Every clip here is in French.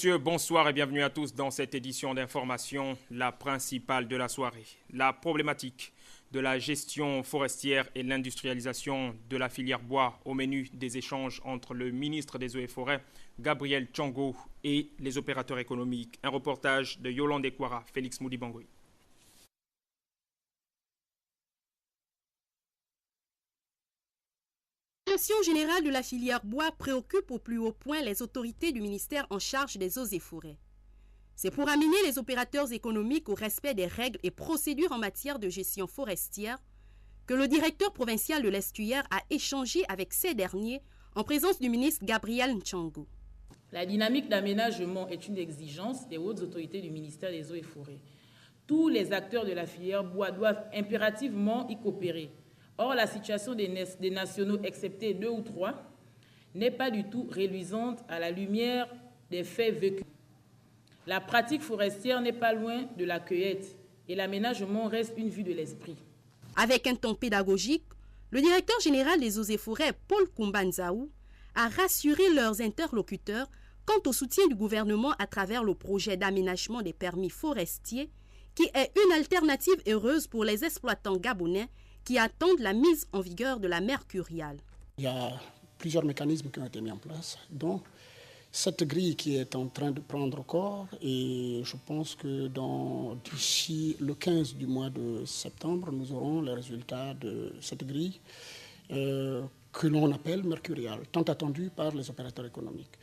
messieurs, bonsoir et bienvenue à tous dans cette édition d'information, la principale de la soirée. La problématique de la gestion forestière et l'industrialisation de la filière bois au menu des échanges entre le ministre des Eaux et Forêts, Gabriel Tchongo, et les opérateurs économiques. Un reportage de Yolande Ekwara, Félix Moudibangoui. La situation générale de la filière bois préoccupe au plus haut point les autorités du ministère en charge des eaux et forêts. C'est pour amener les opérateurs économiques au respect des règles et procédures en matière de gestion forestière que le directeur provincial de l'Estuaire a échangé avec ces derniers en présence du ministre Gabriel Tchongo. La dynamique d'aménagement est une exigence des hautes autorités du ministère des Eaux et Forêts. Tous les acteurs de la filière bois doivent impérativement y coopérer. Or, la situation des nationaux, excepté 2 ou 3, n'est pas du tout reluisante à la lumière des faits vécus. La pratique forestière n'est pas loin de la cueillette et l'aménagement reste une vue de l'esprit. Avec un ton pédagogique, le directeur général des Eaux et Forêts, Paul Kumbanzaou, a rassuré leurs interlocuteurs quant au soutien du gouvernement à travers le projet d'aménagement des permis forestiers, qui est une alternative heureuse pour les exploitants gabonais qui attendent la mise en vigueur de la mercuriale. Il y a plusieurs mécanismes qui ont été mis en place, dont cette grille qui est en train de prendre corps, et je pense que d'ici le 15 du mois de septembre, nous aurons les résultats de cette grille que l'on appelle mercuriale, tant attendue par les opérateurs économiques.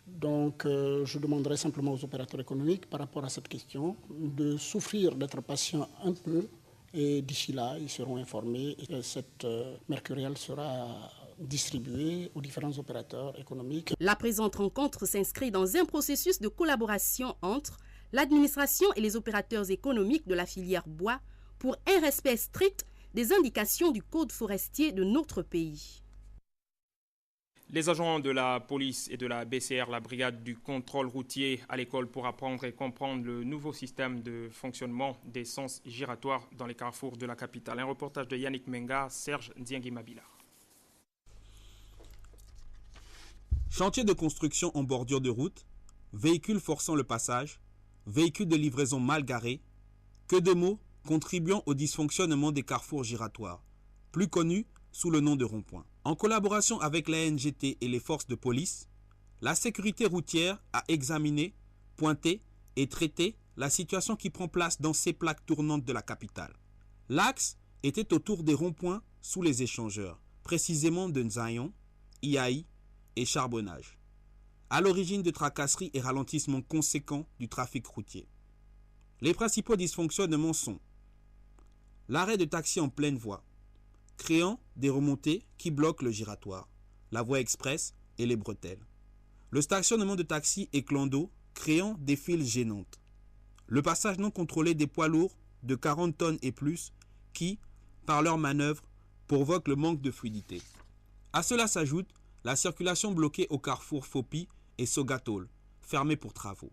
Donc je demanderai simplement aux opérateurs économiques par rapport à cette question de souffrir, d'être patients un peu, et d'ici là, ils seront informés et cette mercuriale sera distribuée aux différents opérateurs économiques. La présente rencontre s'inscrit dans un processus de collaboration entre l'administration et les opérateurs économiques de la filière bois pour un respect strict des indications du Code forestier de notre pays. Les agents de la police et de la BCR, la brigade du contrôle routier à l'école pour apprendre et comprendre le nouveau système de fonctionnement des sens giratoires dans les carrefours de la capitale. Un reportage de Yannick Menga, Serge Ndiangui-Mabila. Chantier de construction en bordure de route, véhicules forçant le passage, véhicules de livraison mal garés, que de mots contribuant au dysfonctionnement des carrefours giratoires, plus connus sous le nom de rond-point. En collaboration avec la NGT et les forces de police, la sécurité routière a examiné, pointé et traité la situation qui prend place dans ces plaques tournantes de la capitale. L'axe était autour des ronds-points sous les échangeurs, précisément de Nzayon, Iaï et Charbonnage, à l'origine de tracasseries et ralentissements conséquents du trafic routier. Les principaux dysfonctionnements sont l'arrêt de taxis en pleine voie, créant des remontées qui bloquent le giratoire, la voie express et les bretelles. Le stationnement de taxis et clandos, créant des files gênantes. Le passage non contrôlé des poids lourds de 40 tonnes et plus qui, par leur manœuvre, provoquent le manque de fluidité. À cela s'ajoute la circulation bloquée au carrefour Fopi et Sogatol, fermés pour travaux,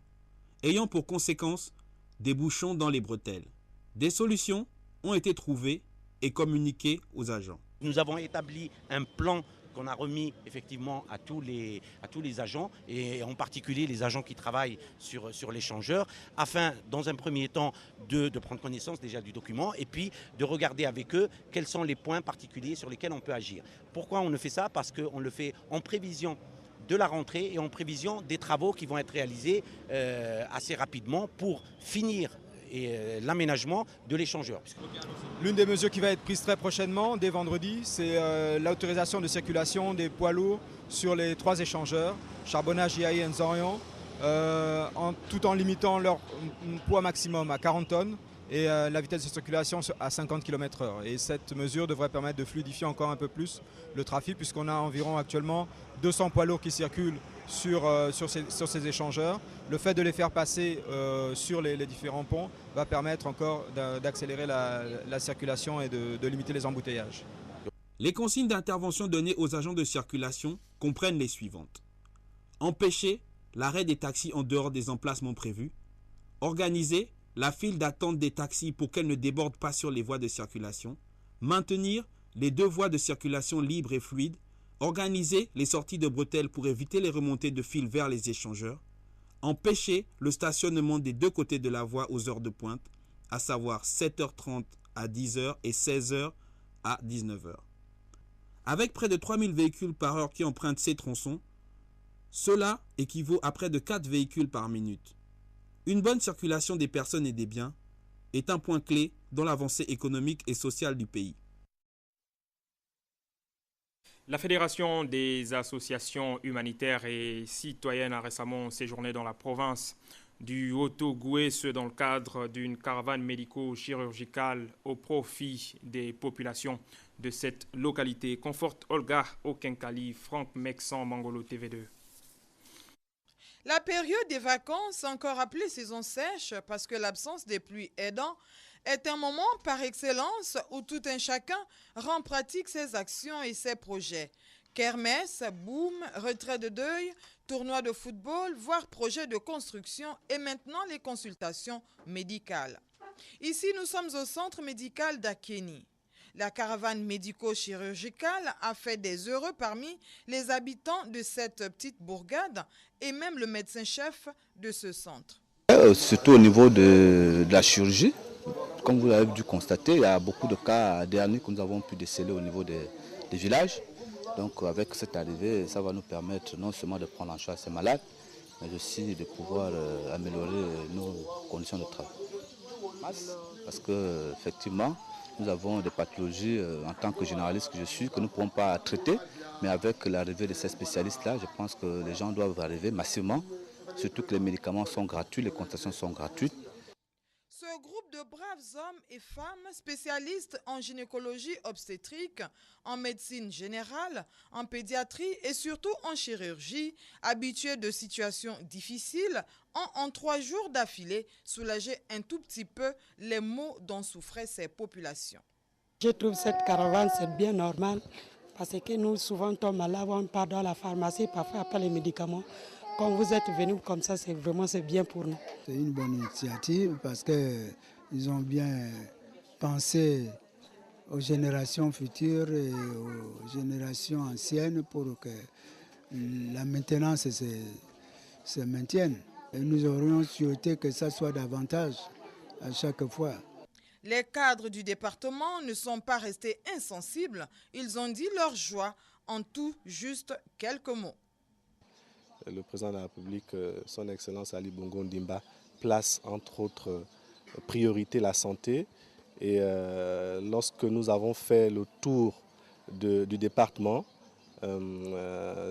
ayant pour conséquence des bouchons dans les bretelles. Des solutions ont été trouvées et communiquées aux agents. Nous avons établi un plan qu'on a remis effectivement à tous les agents et en particulier les agents qui travaillent sur l'échangeur afin dans un premier temps de prendre connaissance déjà du document et puis de regarder avec eux quels sont les points particuliers sur lesquels on peut agir. Pourquoi on le fait ça? Parce qu'on le fait en prévision de la rentrée et en prévision des travaux qui vont être réalisés assez rapidement pour finir l'aménagement de l'échangeur. L'une des mesures qui va être prise très prochainement, dès vendredi, c'est l'autorisation de circulation des poids lourds sur les 3 échangeurs, Charbonnage, Iaï et Nzayon, tout en limitant leur poids maximum à 40 tonnes et la vitesse de circulation à 50 km/h. Et cette mesure devrait permettre de fluidifier encore un peu plus le trafic puisqu'on a environ actuellement 200 poids lourds qui circulent sur ces échangeurs. Le fait de les faire passer sur les différents ponts va permettre encore d'accélérer la circulation et de limiter les embouteillages. Les consignes d'intervention données aux agents de circulation comprennent les suivantes. Empêcher l'arrêt des taxis en dehors des emplacements prévus. Organiser la file d'attente des taxis pour qu'elles ne débordent pas sur les voies de circulation. Maintenir les 2 voies de circulation libres et fluides. Organiser les sorties de bretelles pour éviter les remontées de fil vers les échangeurs. empêcher le stationnement des deux côtés de la voie aux heures de pointe, à savoir 7h30 à 10h et 16h à 19h. Avec près de 3000 véhicules par heure qui empruntent ces tronçons, cela équivaut à près de 4 véhicules par minute. Une bonne circulation des personnes et des biens est un point clé dans l'avancée économique et sociale du pays. La Fédération des associations humanitaires et citoyennes a récemment séjourné dans la province du Haut-Ogooué, ce dans le cadre d'une caravane médico-chirurgicale au profit des populations de cette localité. Conforte Olga Okenkali, Franck Mexan, Mangolo TV2. La période des vacances, encore appelée saison sèche parce que l'absence des pluies aidant, est un moment par excellence où tout un chacun rend pratique ses actions et ses projets. Kermesse, boom, retrait de deuil, tournoi de football, voire projet de construction et maintenant les consultations médicales. Ici, nous sommes au centre médical d'Akeni. La caravane médico-chirurgicale a fait des heureux parmi les habitants de cette petite bourgade et même le médecin-chef de ce centre. Surtout au niveau de la chirurgie, comme vous l'avez dû constater, il y a beaucoup de cas derniers que nous avons pu déceler au niveau des villages. Donc avec cette arrivée, ça va nous permettre non seulement de prendre en charge ces malades, mais aussi de pouvoir améliorer nos conditions de travail. Parce qu'effectivement, nous avons des pathologies en tant que généraliste que je suis, que nous ne pourrons pas traiter. Mais avec l'arrivée de ces spécialistes-là, je pense que les gens doivent arriver massivement. Surtout que les médicaments sont gratuits, les consultations sont gratuites. Ce groupe de braves hommes et femmes spécialistes en gynécologie obstétrique, en médecine générale, en pédiatrie et surtout en chirurgie, habitués de situations difficiles, ont en 3 jours d'affilée soulagé un tout petit peu les maux dont souffraient ces populations. Je trouve cette caravane, c'est bien normal parce que nous, souvent, tombons malades, on part dans la pharmacie, parfois après les médicaments. Quand vous êtes venus comme ça, c'est bien pour nous. C'est une bonne initiative parce qu'ils ont bien pensé aux générations futures et aux générations anciennes pour que la maintenance se maintienne. Et nous aurions souhaité que ça soit davantage à chaque fois. Les cadres du département ne sont pas restés insensibles. Ils ont dit leur joie en tout juste quelques mots. Le président de la République, son Excellence Ali Bongo Ndimba, place entre autres priorité la santé. Et lorsque nous avons fait le tour du département,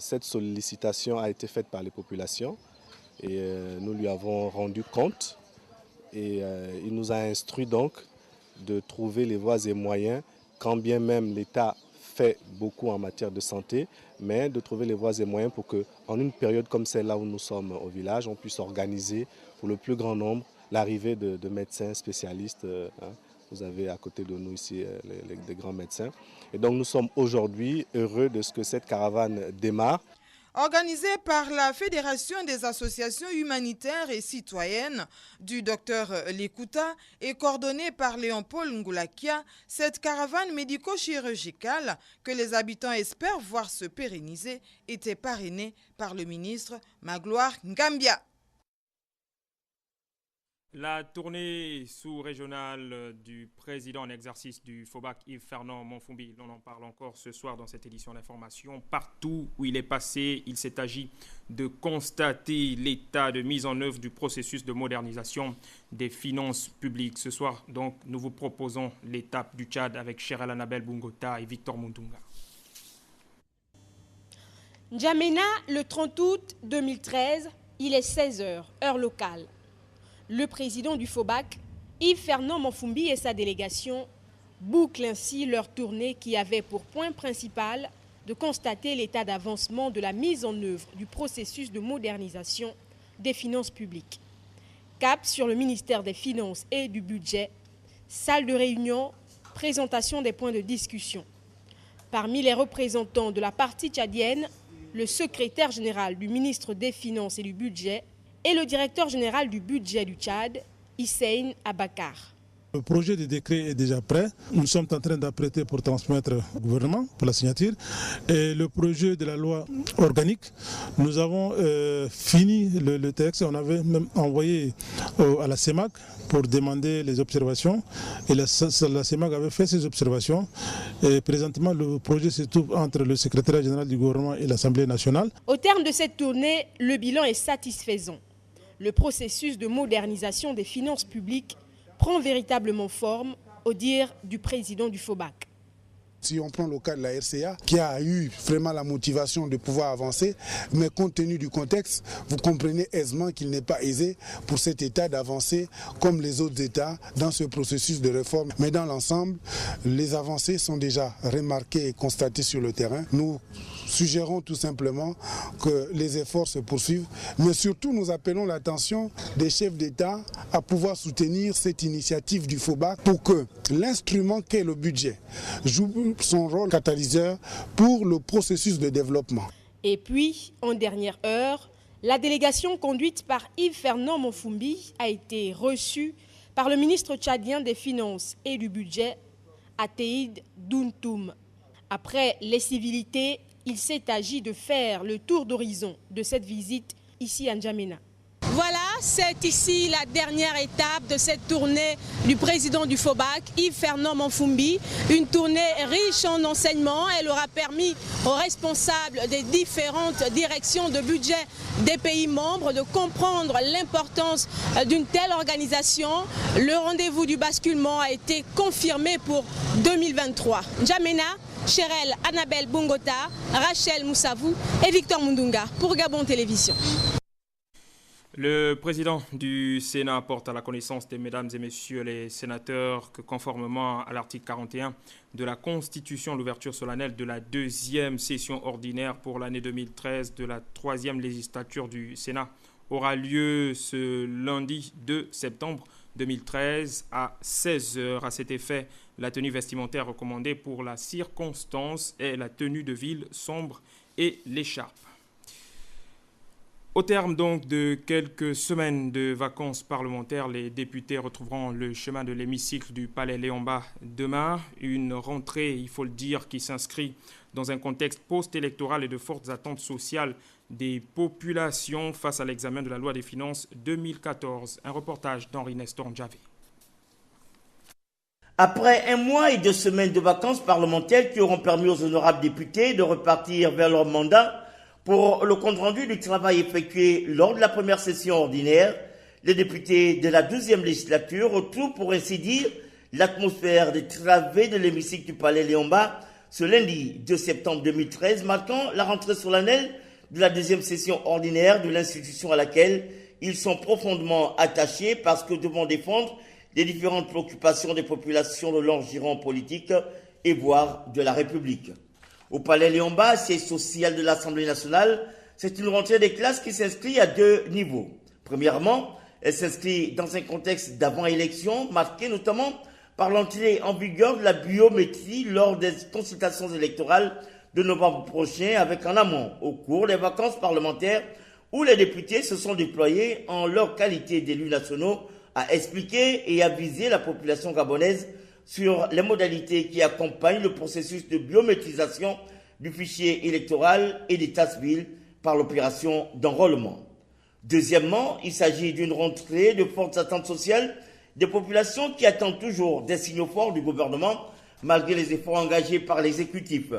cette sollicitation a été faite par les populations et nous lui avons rendu compte. Et il nous a instruit donc de trouver les voies et moyens, quand bien même l'État fait beaucoup en matière de santé, mais de trouver les voies et moyens pour qu'en une période comme celle-là où nous sommes au village, on puisse organiser pour le plus grand nombre l'arrivée de médecins spécialistes. Vous avez à côté de nous ici des grands médecins. Et donc nous sommes aujourd'hui heureux de ce que cette caravane démarre. Organisée par la Fédération des associations humanitaires et citoyennes du Dr Likuta et coordonnée par Léon-Paul Ngoulakia, cette caravane médico-chirurgicale que les habitants espèrent voir se pérenniser était parrainée par le ministre Magloire Ngambia. La tournée sous-régionale du président en exercice du FOBAC, Yves-Fernand Monfumbi, on en parle encore ce soir dans cette édition d'information. Partout où il est passé, il s'est agi de constater l'état de mise en œuvre du processus de modernisation des finances publiques. Ce soir, donc, nous vous proposons l'étape du Tchad avec Cheryl Annabelle Bungota et Victor Mundunga. N'Djamena, le 30 août 2013, il est 16h, heure locale. Le président du FOBAC, Yves-Fernand Monfumbi et sa délégation bouclent ainsi leur tournée qui avait pour point principal de constater l'état d'avancement de la mise en œuvre du processus de modernisation des finances publiques. Cap sur le ministère des Finances et du Budget, salle de réunion, présentation des points de discussion. Parmi les représentants de la partie tchadienne, le secrétaire général du ministre des Finances et du Budget et le directeur général du budget du Tchad, Hissène Abakar. Le projet de décret est déjà prêt. Nous sommes en train d'apprêter pour transmettre au gouvernement pour la signature. Et le projet de la loi organique, nous avons fini le texte. On avait même envoyé à la CEMAC pour demander les observations. Et la CEMAC avait fait ses observations. Et présentement, le projet se trouve entre le secrétariat général du gouvernement et l'Assemblée nationale. Au terme de cette tournée, le bilan est satisfaisant. Le processus de modernisation des finances publiques prend véritablement forme, au dire du président du FOBAC. Si on prend le cas de la RCA, qui a eu vraiment la motivation de pouvoir avancer, mais compte tenu du contexte, vous comprenez aisément qu'il n'est pas aisé pour cet État d'avancer comme les autres États dans ce processus de réforme. Mais dans l'ensemble, les avancées sont déjà remarquées et constatées sur le terrain. Nous suggérons tout simplement que les efforts se poursuivent, mais surtout nous appelons l'attention des chefs d'État à pouvoir soutenir cette initiative du FOBAC pour que l'instrument qu'est le budget joue son rôle catalyseur pour le processus de développement. Et puis, en dernière heure, la délégation conduite par Yves-Fernand Monfumbi a été reçue par le ministre tchadien des Finances et du Budget, Athéid Dountoum. Après les civilités, il s'est agi de faire le tour d'horizon de cette visite ici à N'Djamena. Voilà, c'est ici la dernière étape de cette tournée du président du FOBAC, Yves-Fernand Monfumbi. Une tournée riche en enseignements. Elle aura permis aux responsables des différentes directions de budget des pays membres de comprendre l'importance d'une telle organisation. Le rendez-vous du basculement a été confirmé pour 2023. N'Djamena, Chérel Annabelle Bongota, Rachel Moussavou et Victor Mundunga pour Gabon Télévision. Le président du Sénat porte à la connaissance des mesdames et messieurs les sénateurs que conformément à l'article 41 de la Constitution, l'ouverture solennelle de la deuxième session ordinaire pour l'année 2013 de la troisième législature du Sénat aura lieu ce lundi 2 septembre 2013 à 16h. À cet effet, la tenue vestimentaire recommandée pour la circonstance est la tenue de ville sombre et l'écharpe. Au terme donc de quelques semaines de vacances parlementaires, les députés retrouveront le chemin de l'hémicycle du Palais Léon-Mba demain. Une rentrée, il faut le dire, qui s'inscrit dans un contexte post-électoral et de fortes attentes sociales des populations face à l'examen de la loi des finances 2014. Un reportage d'Henri Nestor Ndjavé. Après 1 mois et 2 semaines de vacances parlementaires qui auront permis aux honorables députés de repartir vers leur mandat, pour le compte-rendu du travail effectué lors de la première session ordinaire, les députés de la 12e législature retrouvent pour ainsi dire l'atmosphère des travées de l'hémicycle du Palais Léon-Mba ce lundi 2 septembre 2013, marquant la rentrée solennelle de la 2e session ordinaire de l'institution à laquelle ils sont profondément attachés parce que devront défendre les différentes préoccupations des populations de leur giron politique et voire de la République. Au Palais Léon-Mba, siège social de l'Assemblée nationale, c'est une rentrée des classes qui s'inscrit à 2 niveaux. Premièrement, elle s'inscrit dans un contexte d'avant-élection, marqué notamment par l'entrée en vigueur de la biométrie lors des consultations électorales de novembre prochain, avec en amont, au cours des vacances parlementaires, où les députés se sont déployés en leur qualité d'élus nationaux à expliquer et aviser la population gabonaise sur les modalités qui accompagnent le processus de biométrisation du fichier électoral et d'état civil par l'opération d'enrôlement. Deuxièmement, il s'agit d'une rentrée de fortes attentes sociales des populations qui attendent toujours des signaux forts du gouvernement malgré les efforts engagés par l'exécutif.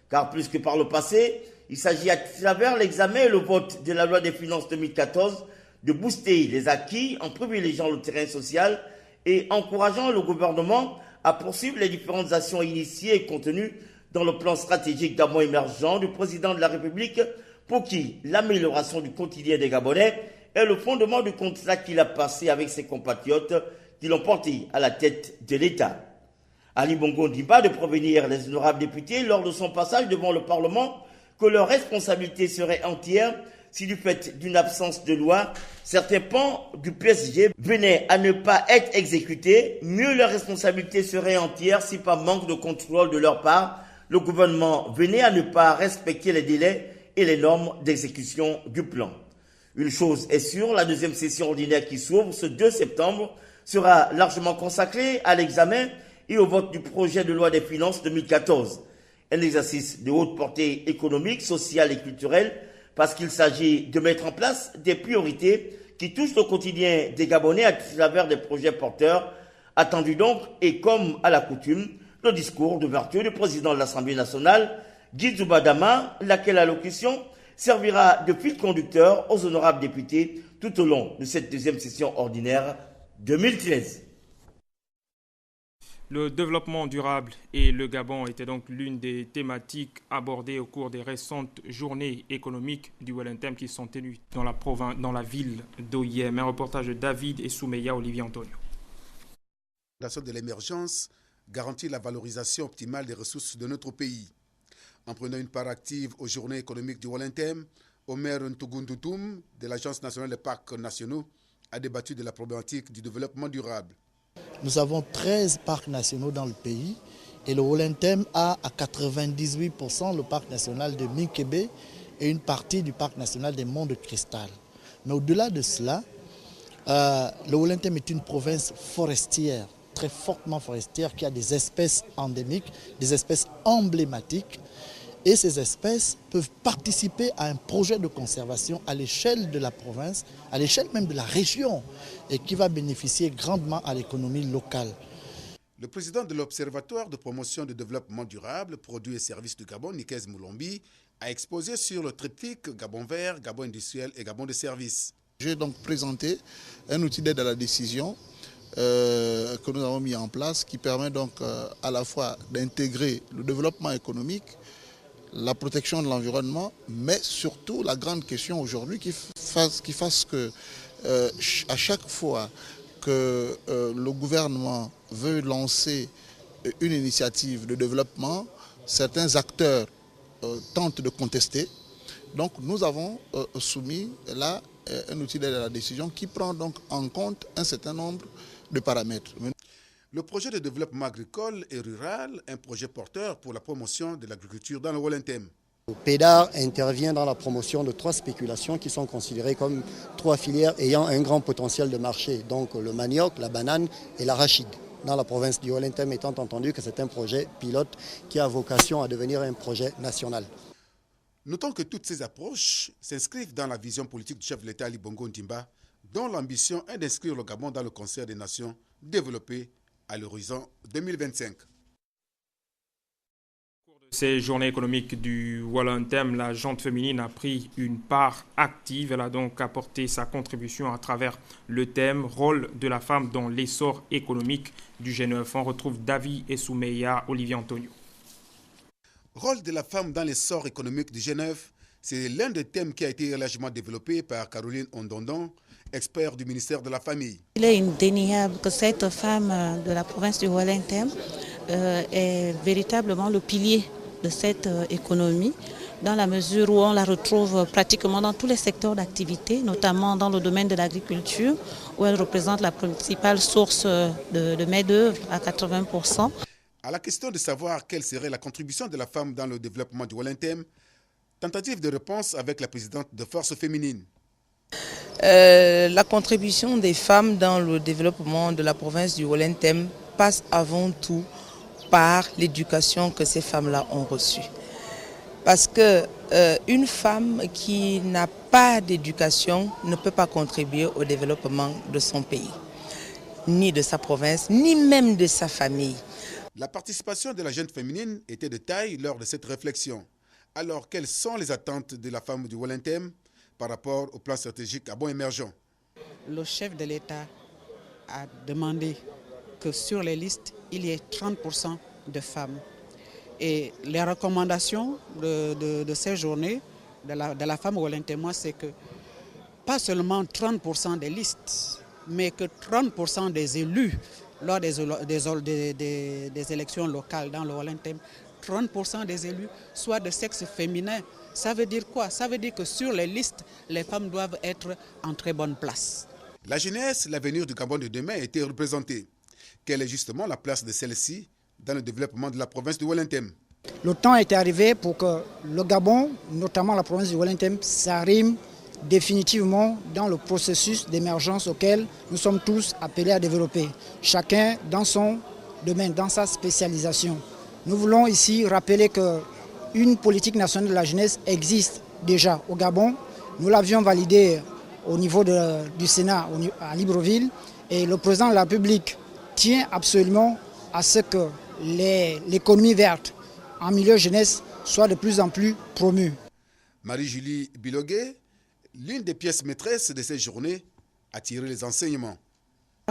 Car plus que par le passé, il s'agit à travers l'examen et le vote de la loi des finances 2014 de booster les acquis en privilégiant le terrain social et encourageant le gouvernement à poursuivre les différentes actions initiées et contenues dans le plan stratégique Gabon émergent du président de la République pour qui l'amélioration du quotidien des Gabonais est le fondement du contrat qu'il a passé avec ses compatriotes qui l'ont porté à la tête de l'État. Ali Bongo Ndimba de prévenir les honorables députés lors de son passage devant le Parlement que leur responsabilité serait entière si du fait d'une absence de loi, certains pans du PSG venaient à ne pas être exécutés, mieux leur responsabilité serait entière si par manque de contrôle de leur part, le gouvernement venait à ne pas respecter les délais et les normes d'exécution du plan. Une chose est sûre, la 2e session ordinaire qui s'ouvre ce 2 septembre sera largement consacrée à l'examen et au vote du projet de loi des finances 2014. Un exercice de haute portée économique, sociale et culturelle parce qu'il s'agit de mettre en place des priorités qui touchent au quotidien des Gabonais à travers des projets porteurs attendus donc et comme à la coutume, le discours d'ouverture du président de l'Assemblée nationale, Guy Zoubadama, laquelle allocution servira de fil conducteur aux honorables députés tout au long de cette deuxième session ordinaire 2013. Le développement durable et le Gabon étaient donc l'une des thématiques abordées au cours des récentes journées économiques du Wellington qui sont tenues dans la ville d'Oyem. Un reportage de David et Soumeya Olivier Antonio. De l'émergence garantit la valorisation optimale des ressources de notre pays. En prenant une part active aux journées économiques du Wellington, Omer Ntugundoutoum de l'Agence nationale des parcs nationaux a débattu de la problématique du développement durable. Nous avons 13 parcs nationaux dans le pays et le Wellington a à 98% le parc national de Minkébé et une partie du parc national des Monts de Cristal. Mais au-delà de cela, le Wellington est une province forestière, très fortement forestière, qui a des espèces endémiques, des espèces emblématiques. Et ces espèces peuvent participer à un projet de conservation à l'échelle de la province, à l'échelle même de la région, et qui va bénéficier grandement à l'économie locale. Le président de l'Observatoire de promotion du développement durable, produits et services du Gabon, Nikez Moulombi, a exposé sur le triptyque Gabon vert, Gabon industriel et Gabon de services. J'ai donc présenté un outil d'aide à la décision que nous avons mis en place, qui permet donc à la fois d'intégrer le développement économique, la protection de l'environnement, mais surtout la grande question aujourd'hui qui fasse que à chaque fois que le gouvernement veut lancer une initiative de développement, certains acteurs tentent de contester. Donc nous avons soumis là un outil d'aide à la décision qui prend donc en compte un certain nombre de paramètres. Le projet de développement agricole et rural, un projet porteur pour la promotion de l'agriculture dans le Wellington. Le PEDAR intervient dans la promotion de 3 spéculations qui sont considérées comme 3 filières ayant un grand potentiel de marché, donc le manioc, la banane et l'arachide. Dans la province du Wellington, étant entendu que c'est un projet pilote qui a vocation à devenir un projet national. Notons que toutes ces approches s'inscrivent dans la vision politique du chef de l'État Ali Bongo Ndimba, dont l'ambition est d'inscrire le Gabon dans le concert des nations développées à l'horizon 2025. Ces journées économiques du Wellington, la gente féminine a pris une part active. Elle a donc apporté sa contribution à travers le thème « Rôle de la femme dans l'essor économique du G9 ». On retrouve David et Soumeya Olivier Antonio. Rôle de la femme dans l'essor économique du G9, c'est l'un des thèmes qui a été largement développé par Caroline Ondondon, expert du ministère de la Famille. Il est indéniable que cette femme de la province du Wellington est véritablement le pilier de cette économie, dans la mesure où on la retrouve pratiquement dans tous les secteurs d'activité, notamment dans le domaine de l'agriculture, où elle représente la principale source de main-d'œuvre à 80%. À la question de savoir quelle serait la contribution de la femme dans le développement du Wellington, tentative de réponse avec la présidente de Force féminine. La contribution des femmes dans le développement de la province du Wellington passe avant tout par l'éducation que ces femmes-là ont reçue. Parce qu'une femme qui n'a pas d'éducation ne peut pas contribuer au développement de son pays, ni de sa province, ni même de sa famille. La participation de la jeune féminine était de taille lors de cette réflexion. Alors, quelles sont les attentes de la femme du Wellington par rapport au plan stratégique Gabon émergent? Le chef de l'État a demandé que sur les listes, il y ait 30% de femmes. Et les recommandations de ces journées de la femme wellingtonoise, c'est que pas seulement 30% des listes, mais que 30% des élus lors des élections locales dans le Wellington, 30% des élus soient de sexe féminin. Ça veut dire quoi? Ça veut dire que sur les listes, les femmes doivent être en très bonne place. La jeunesse, l'avenir du Gabon de demain a été représenté. Quelle est justement la place de celle-ci dans le développement de la province du Wellington? Le temps est arrivé pour que le Gabon, notamment la province du Wellington, s'arrime définitivement dans le processus d'émergence auquel nous sommes tous appelés à développer, chacun dans son domaine, dans sa spécialisation. Nous voulons ici rappeler qu'une politique nationale de la jeunesse existe déjà au Gabon. Nous l'avions validée au niveau du Sénat à Libreville et le président de la République tient absolument à ce que l'économie verte en milieu jeunesse soit de plus en plus promue. Marie-Julie Biloguet, l'une des pièces maîtresses de ces journées, a tiré les enseignements.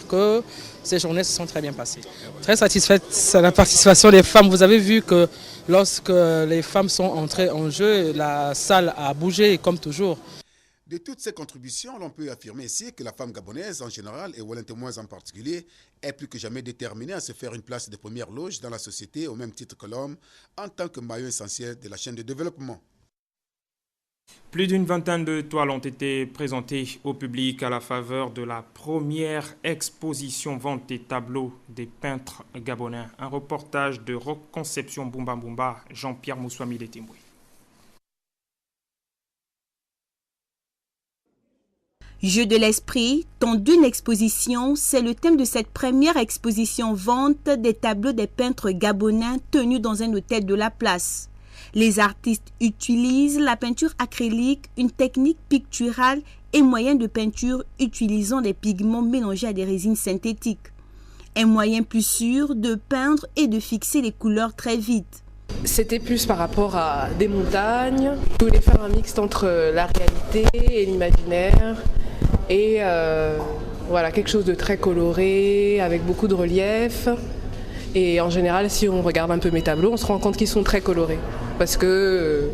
Que ces journées se sont très bien passées. Très satisfaite de la participation des femmes. Vous avez vu que lorsque les femmes sont entrées en jeu, la salle a bougé comme toujours. De toutes ces contributions, l'on peut affirmer ici que la femme gabonaise en général et Walentemoise en particulier est plus que jamais déterminée à se faire une place de première loge dans la société au même titre que l'homme en tant que maillon essentiel de la chaîne de développement. Plus d'une vingtaine de toiles ont été présentées au public à la faveur de la première exposition vente des tableaux des peintres gabonais. Un reportage de Rock Conception Bumba Bumba, Jean-Pierre Moussoami Letimboui. Jeu de l'esprit, temps d'une exposition, c'est le thème de cette première exposition vente des tableaux des peintres gabonais tenus dans un hôtel de la place. Les artistes utilisent la peinture acrylique, une technique picturale et moyen de peinture utilisant des pigments mélangés à des résines synthétiques. Un moyen plus sûr de peindre et de fixer les couleurs très vite. C'était plus par rapport à des montagnes. Je voulais faire un mixte entre la réalité et l'imaginaire. Et voilà, quelque chose de très coloré, avec beaucoup de relief. Et en général, si on regarde un peu mes tableaux, on se rend compte qu'ils sont très colorés. Parce que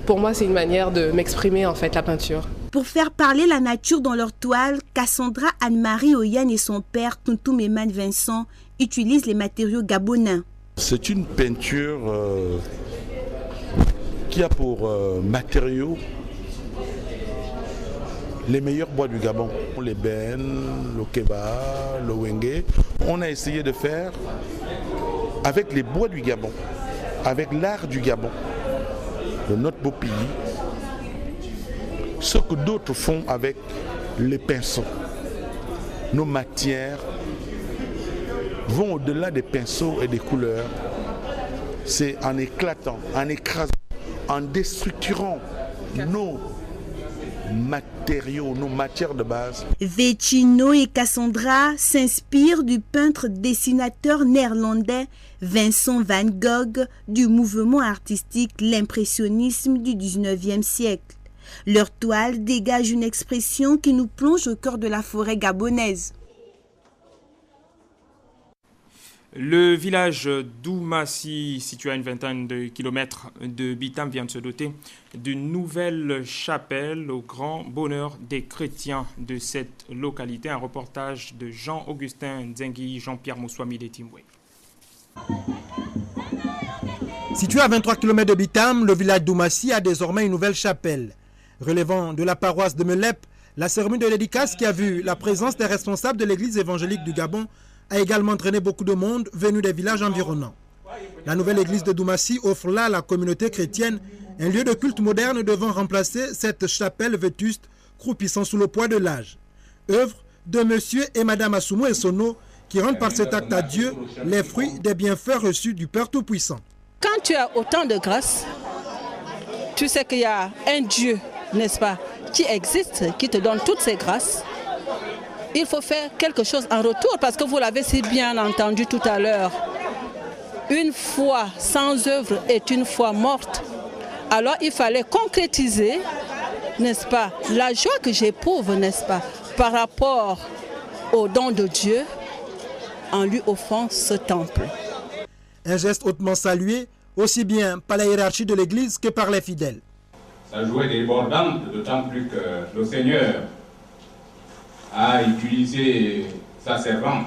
pour moi, c'est une manière de m'exprimer en fait, la peinture. Pour faire parler la nature dans leurs toiles, Cassandra Anne-Marie Oyane et son père, Tuntum Eman Vincent, utilisent les matériaux gabonais. C'est une peinture qui a pour matériaux les meilleurs bois du Gabon. Les bennes, le keba, le wenge. On a essayé de faire avec les bois du Gabon, avec l'art du Gabon, de notre beau pays, ce que d'autres font avec les pinceaux. Nos matières vont au-delà des pinceaux et des couleurs. C'est en éclatant, en écrasant, en déstructurant nos matériaux, nos matières de base. Vecino et Cassandra s'inspirent du peintre dessinateur néerlandais Vincent van Gogh du mouvement artistique l'impressionnisme du 19e siècle. Leur toile dégage une expression qui nous plonge au cœur de la forêt gabonaise. Le village d'Oumassi, situé à une vingtaine de kilomètres de Bitam, vient de se doter d'une nouvelle chapelle au grand bonheur des chrétiens de cette localité. Un reportage de Jean-Augustin Nzengi, Jean-Pierre Moussoami Letimboui. Situé à 23 km de Bitam, le village d'Oumassi a désormais une nouvelle chapelle. Relevant de la paroisse de Melep, la cérémonie de dédicace qui a vu la présence des responsables de l'église évangélique du Gabon a également entraîné beaucoup de monde venu des villages environnants. La nouvelle église de Doumassi offre là à la communauté chrétienne un lieu de culte moderne devant remplacer cette chapelle vétuste croupissant sous le poids de l'âge. Œuvre de monsieur et madame Assoumou et Sono qui rendent par cet acte à Dieu les fruits des bienfaits reçus du Père Tout-Puissant. Quand tu as autant de grâce, tu sais qu'il y a un Dieu, n'est-ce pas, qui existe, qui te donne toutes ces grâces. Il faut faire quelque chose en retour parce que vous l'avez si bien entendu tout à l'heure. Une foi sans œuvre est une foi morte. Alors il fallait concrétiser, n'est-ce pas, la joie que j'éprouve, n'est-ce pas, par rapport au don de Dieu en lui offrant ce temple. Un geste hautement salué, aussi bien par la hiérarchie de l'Église que par les fidèles. Sa joie est débordante, d'autant plus que le Seigneur a utilisé sa servante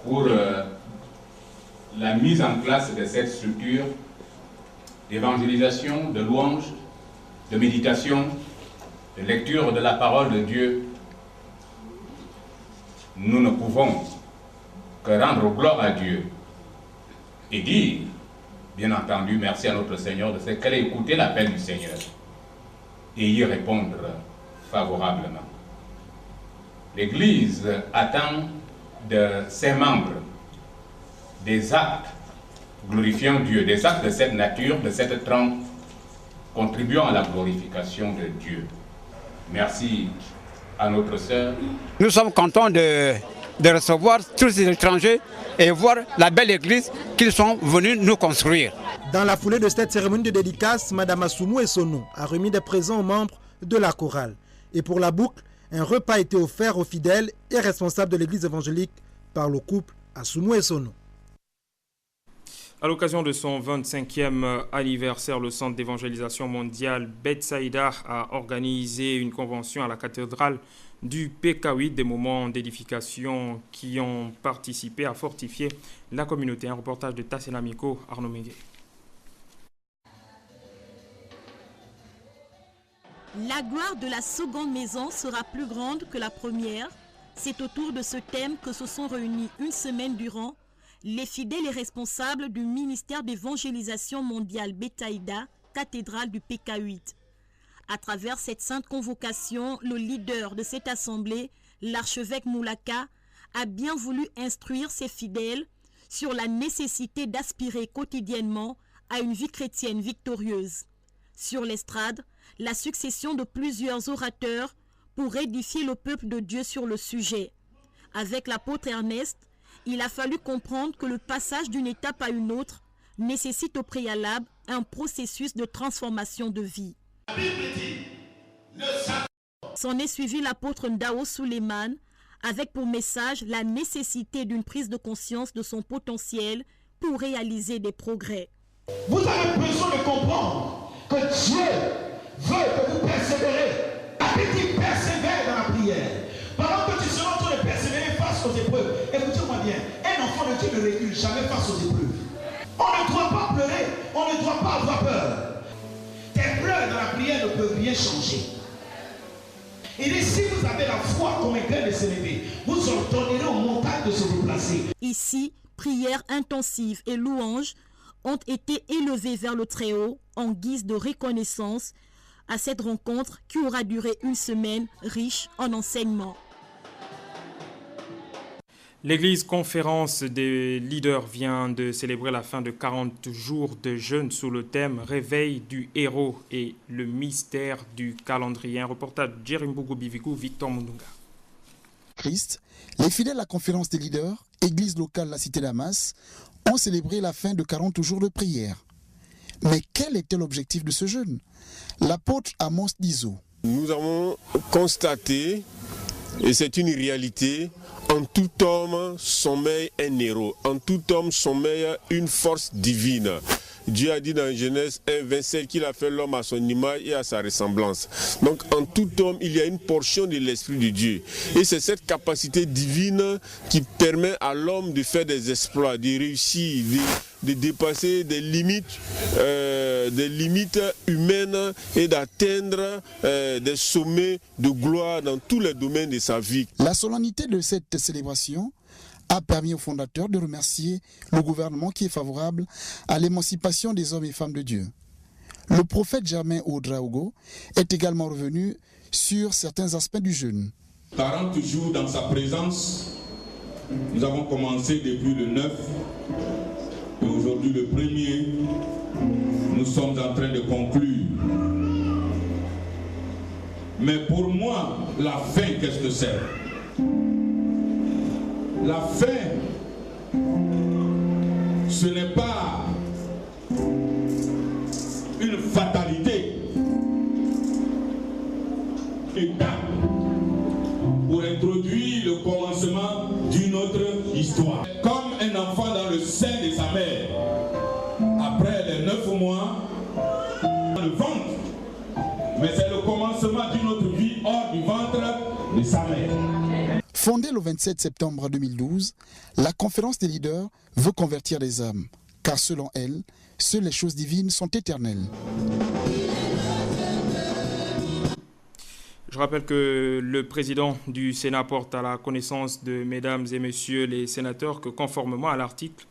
pour la mise en place de cette structure d'évangélisation, de louange, de méditation, de lecture de la parole de Dieu. Nous ne pouvons que rendre gloire à Dieu et dire, bien entendu, merci à notre Seigneur de ce qu'elle a écouté l'appel du Seigneur. et y répondre favorablement. L'Église attend de ses membres des actes glorifiant Dieu, des actes de cette nature, de cette trempe, contribuant à la glorification de Dieu. Merci à notre sœur. Nous sommes contents de recevoir tous ces étrangers et voir la belle église qu'ils sont venus nous construire. Dans la foulée de cette cérémonie de dédicace, Mme Assoumou Essono a remis des présents aux membres de la chorale. Et pour la boucle, un repas a été offert aux fidèles et responsables de l'église évangélique par le couple Assoumou Essono. À l'occasion de son 25e anniversaire, le Centre d'évangélisation mondiale Betsaïda a organisé une convention à la cathédrale du PK8, des moments d'édification qui ont participé à fortifier la communauté. Un reportage de Tassenamico, Arnaud Mengue. La gloire de la seconde maison sera plus grande que la première. C'est autour de ce thème que se sont réunis une semaine durant les fidèles et responsables du ministère d'évangélisation mondiale Betsaïda, cathédrale du PK8. À travers cette sainte convocation, le leader de cette assemblée, l'archevêque Moulaka, a bien voulu instruire ses fidèles sur la nécessité d'aspirer quotidiennement à une vie chrétienne victorieuse. Sur l'estrade, la succession de plusieurs orateurs pour édifier le peuple de Dieu sur le sujet. Avec l'apôtre Ernest, il a fallu comprendre que le passage d'une étape à une autre nécessite au préalable un processus de transformation de vie. S'en est suivi l'apôtre Ndao Suleiman avec pour message la nécessité d'une prise de conscience de son potentiel pour réaliser des progrès. Vous avez besoin de comprendre que Dieu veut que vous persévérez. La petite persévère dans la prière. Pendant que tu seras en train de persévérer face aux épreuves, écoutez-moi bien, un enfant de Dieu ne recule jamais face aux épreuves. On ne doit pas pleurer, on ne doit pas avoir peur. Tes pleurs dans la prière ne peuvent rien changer. Et si vous avez la foi comme un grain de sénévé, vous ordonnerez aux montagnes de se déplacer. Ici, prières intensives et louanges ont été élevées vers le Très-Haut en guise de reconnaissance à cette rencontre qui aura duré une semaine riche en enseignements. L'Église conférence des leaders vient de célébrer la fin de 40 jours de jeûne sous le thème « Réveil du héros et le mystère du calendrier ». Un reportage de Djerimbougou Bivikou, Victor Mundunga. Christ, les fidèles à la conférence des leaders, Église locale La Cité Damas, ont célébré la fin de 40 jours de prière. Mais quel était l'objectif de ce jeûne? L'apôtre Amos Dizo. Nous avons constaté, et c'est une réalité, en tout homme sommeille un héros, en tout homme sommeille une force divine. Dieu a dit dans Genèse 1:27 qu'il a fait l'homme à son image et à sa ressemblance. Donc en tout homme, il y a une portion de l'Esprit de Dieu. Et c'est cette capacité divine qui permet à l'homme de faire des exploits, de réussir, de dépasser des limites humaines et d'atteindre des sommets de gloire dans tous les domaines de sa vie. La solennité de cette célébration a permis aux fondateurs de remercier le gouvernement qui est favorable à l'émancipation des hommes et femmes de Dieu. Le prophète Germain Ouedraogo est également revenu sur certains aspects du jeûne. 40 jours dans sa présence, nous avons commencé depuis le 9 et aujourd'hui le 1er, nous sommes en train de conclure. Mais pour moi, la fin, qu'est-ce que c'est? La fin, ce n'est pas une fatalité, étape pour introduire le commencement d'une autre histoire. Comme un enfant dans le sein de sa mère, après les 9 mois, dans le ventre, mais c'est le commencement d'une autre vie hors du ventre de sa mère. Fondée le 27 septembre 2012, la conférence des leaders veut convertir les âmes, car selon elle, seules les choses divines sont éternelles. Je rappelle que le président du Sénat porte à la connaissance de mesdames et messieurs les sénateurs que conformément à l'article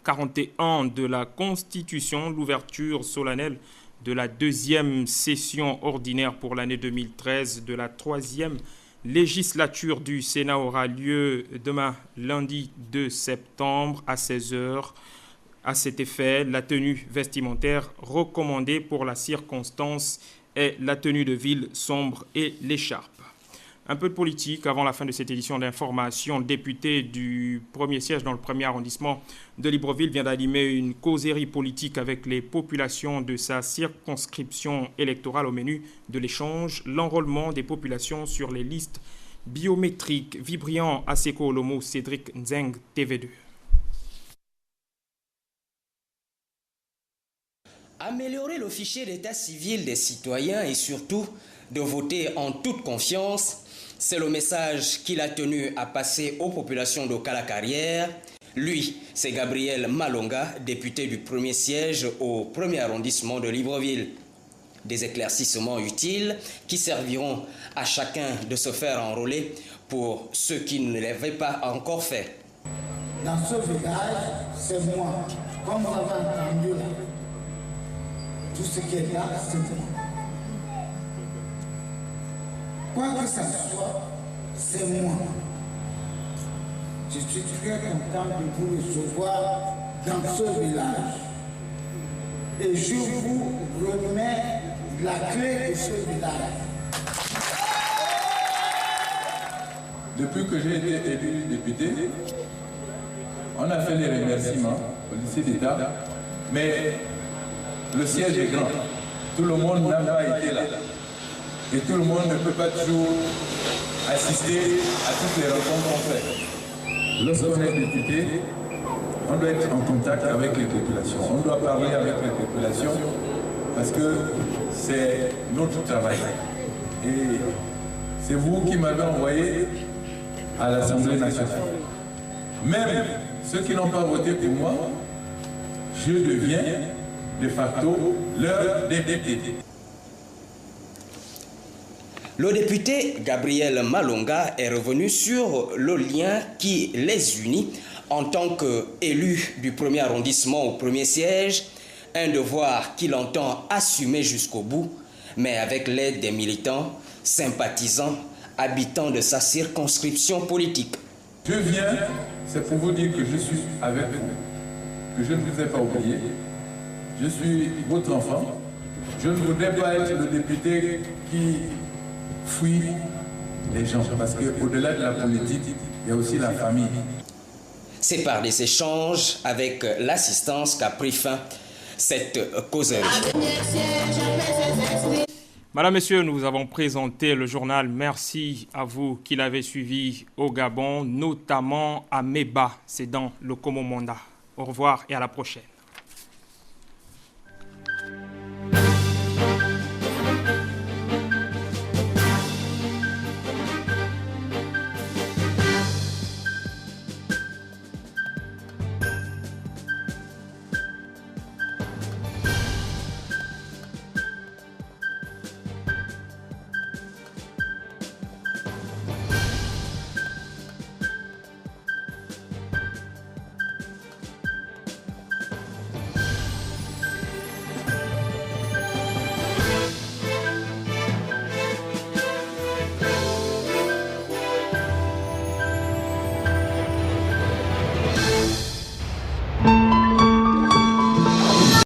41 de la Constitution, l'ouverture solennelle de la deuxième session ordinaire pour l'année 2013 de la troisième législature du Sénat aura lieu demain, lundi 2 septembre à 16h. À cet effet, la tenue vestimentaire recommandée pour la circonstance est la tenue de ville sombre et l'écharpe. Un peu de politique avant la fin de cette édition d'information. Le député du premier siège dans le premier arrondissement de Libreville vient d'animer une causerie politique avec les populations de sa circonscription électorale au menu de l'échange, l'enrôlement des populations sur les listes biométriques. Vibriant Aseko Olomo, Cédric Nzeng, TV2. Améliorer le fichier d'état civil des citoyens et surtout de voter en toute confiance, c'est le message qu'il a tenu à passer aux populations de Cala-Carrière. Lui, c'est Gabriel Malonga, député du premier siège au premier arrondissement de Libreville. Des éclaircissements utiles qui serviront à chacun de se faire enrôler pour ceux qui ne l'avaient pas encore fait. Dans ce village, c'est moi. Comme vous avez entendu là, tout ce qui est là, c'est moi. Quoi que ça soit, c'est moi. Je suis très content de vous recevoir dans ce village. Et je vous remets la clé de ce village. Depuis que j'ai été élu député, on a fait les remerciements au lycée d'État, mais le siège est grand. Tout le monde n'a pas été là. Et tout le monde ne peut pas toujours assister à toutes les rencontres qu'on fait. Lorsqu'on est député, on doit être en contact avec les populations. On doit parler avec les populations parce que c'est notre travail. Et c'est vous qui m'avez envoyé à l'Assemblée nationale. Même ceux qui n'ont pas voté pour moi, je deviens de facto leur député. Le député Gabriel Malonga est revenu sur le lien qui les unit en tant qu'élu du premier arrondissement au premier siège, un devoir qu'il entend assumer jusqu'au bout, mais avec l'aide des militants, sympathisants, habitants de sa circonscription politique. Je viens, c'est pour vous dire que je suis avec vous, que je ne vous ai pas oublié. Je suis votre enfant. Je ne voudrais pas être le député qui fuit les gens, parce qu'au-delà de la politique, il y a aussi la famille. C'est par des échanges avec l'assistance qu'a pris fin cette causerie. Madame, Messieurs, nous avons présenté le journal. Merci à vous qui l'avez suivi au Gabon, notamment à Meba, c'est dans le Komo Monda. Au revoir et à la prochaine.